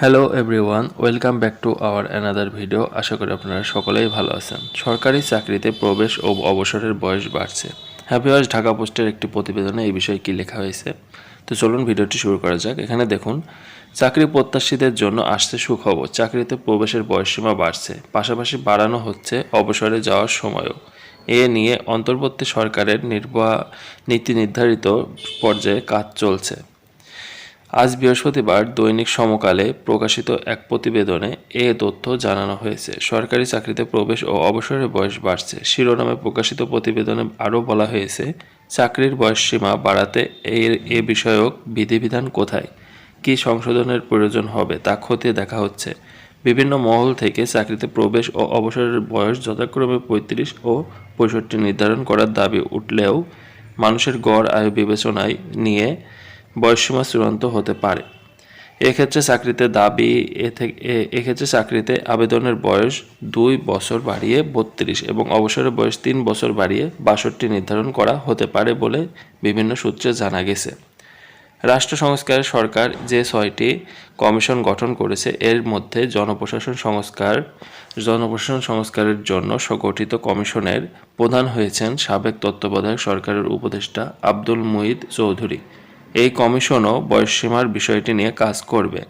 Hello everyone, welcome back to our another video. আশা করি আপনারা সকলেই ভালো আছেন। সরকারি চাকরিতে প্রবেশ ও অবসরের বয়স বাড়ছে। ভিউয়ার্স, ঢাকা পোস্টের একটি প্রতিবেদনে এই বিষয়ে কী লেখা হয়েছে, তো চলুন ভিডিওটি শুরু করা যাক। এখানে দেখুন, চাকরি প্রত্যাশীদের জন্য আসছে সুখবর। চাকরিতে প্রবেশের বয়সসীমা বাড়ছে, পাশাপাশি বাড়ানো হচ্ছে অবসরে যাওয়ার সময়ও। এ নিয়ে অন্তর্বর্তী সরকারের নীতি নির্ধারিত পর্যায়ে কাজ চলছে। আজ বৃহস্পতিবার দৈনিক সমকালে প্রকাশিত এক প্রতিবেদনে এ তথ্য জানানো হয়েছে। সরকারি চাকরিতে প্রবেশ ও অবসরের বয়স বাড়ছে শিরোনামে প্রকাশিত প্রতিবেদনে আরও বলা হয়েছে, চাকরির বয়সসীমা বাড়াতে এ বিষয়ক বিধিবিধান কোথায়, কী সংশোধনের প্রয়োজন হবে তা খতিয়ে দেখা হচ্ছে। বিভিন্ন মহল থেকে চাকরিতে প্রবেশ ও অবসরের বয়স যথাক্রমে ৩৫ ও ৬৫ নির্ধারণ করার দাবি উঠলেও মানুষের গড় আয়ু বিবেচনায় নিয়ে বয়সসীমা চূড়ান্ত হতে পারে। এক্ষেত্রে চাকরিতে আবেদনের বয়স ২ বছর বাড়িয়ে ৩২ এবং অবসরের বয়স ৩ বছর বাড়িয়ে ৬২ নির্ধারণ করা হতে পারে বলে বিভিন্ন সূত্রে জানা গেছে। রাষ্ট্র সংস্কারে সরকার যে ৬টি কমিশন গঠন করেছে, এর মধ্যে জনপ্রশাসন সংস্কারের জন্য গঠিত কমিশনের প্রধান হয়েছেন সাবেক তত্ত্বাবধায়ক সরকারের উপদেষ্টা আব্দুল মুঈদ চৌধুরী। এই কমিশনও বয়সসীমার বিষয়টি নিয়ে কাজ করবে।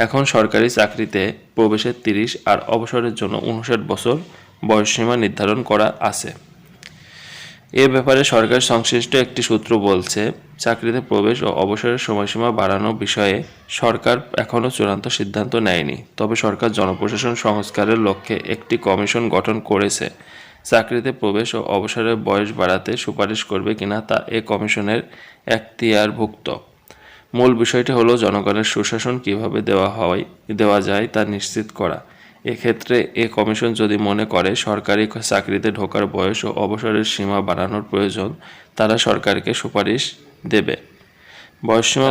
এখন সরকারি চাকরিতে প্রবেশের ৩০ আর অবসরের জন্য ৫৯ বছর বয়সসীমা নির্ধারণ করা আছে। এ ব্যাপারে সরকার সংশ্লিষ্ট একটি সূত্র বলছে, চাকরিতে প্রবেশ ও অবসরের সময়সীমা বাড়ানোর বিষয়ে সরকার এখনও চূড়ান্ত সিদ্ধান্ত নেয়নি। তবে সরকার জনপ্রশাসন সংস্কারের লক্ষ্যে একটি কমিশন গঠন করেছে। চাকরিতে প্রবেশ ও অবসরের বয়স বাড়াতে সুপারিশ করবে কিনা তা এ কমিশনের এখতিয়ারভুক্ত। মূল বিষয়টি হলো জনগণের সুশাসন কীভাবে দেওয়া যায় তা নিশ্চিত করা। এক্ষেত্রে এ কমিশন যদি মনে করে সরকারি চাকরিতে ঢোকার বয়স ও অবসরের সীমা বাড়ানোর প্রয়োজন, তারা সরকারকে সুপারিশ দেবে।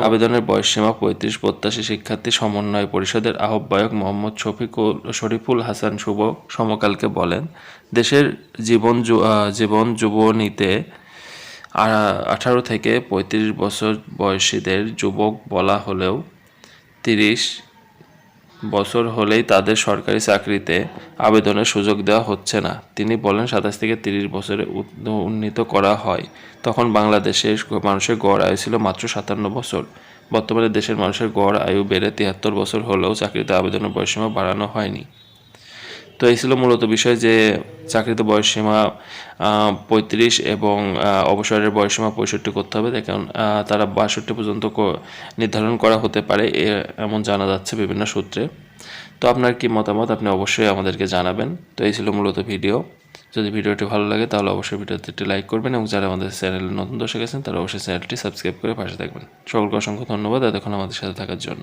আবেদনের বয়সসীমা ৩৫। প্রত্যাশী শিক্ষার্থী সমন্বয় পরিষদের আহ্বায়ক মোহাম্মদ শরীফুল হাসান শুভ সমকালকে বলেন, দেশের জীবন যুবনীতে ১৮ থেকে ৩৫ বছর বয়সীদের যুবক বলা হলেও ৩০ বছর হলেই তাদের সরকারি চাকরিতে আবেদনের সুযোগ দেওয়া হচ্ছে না। তিনি বলেন, ২৭ থেকে ৩০ বছরে উন্নীত করা হয়, তখন বাংলাদেশের মানুষের গড় আয়ু ছিল মাত্র ৫৭ বছর। বর্তমানে দেশের মানুষের গড় আয়ু বেড়ে ৭৩ বছর হলেও চাকরিতে আবেদনের বয়সসীমা বাড়ানো হয়নি। তো এই ছিল মূলত বিষয় যে চাকরিতে বয়সসীমা ৩৫ এবং অবসরের বয়সসীমা ৬৫ করতে হবে। দেখুন, তারা ৬২ পর্যন্ত নির্ধারণ করা হতে পারে এমন জানা যাচ্ছে বিভিন্ন সূত্রে। তো আপনার কি মতামত, আপনি অবশ্যই আমাদেরকে জানাবেন। তো এই ছিল মূলত ভিডিও। যদি ভিডিওটি ভালো লাগে তাহলে অবশ্যই ভিডিওতে একটি লাইক করবেন এবং যারা আমাদের চ্যানেলে নতুন দর্শক আছেন তারা অবশ্যই চ্যানেলটি সাবস্ক্রাইব করে পাশে থাকবেন। সকলকে অসংখ্য ধন্যবাদ এতক্ষণ আমাদের সাথে থাকার জন্য।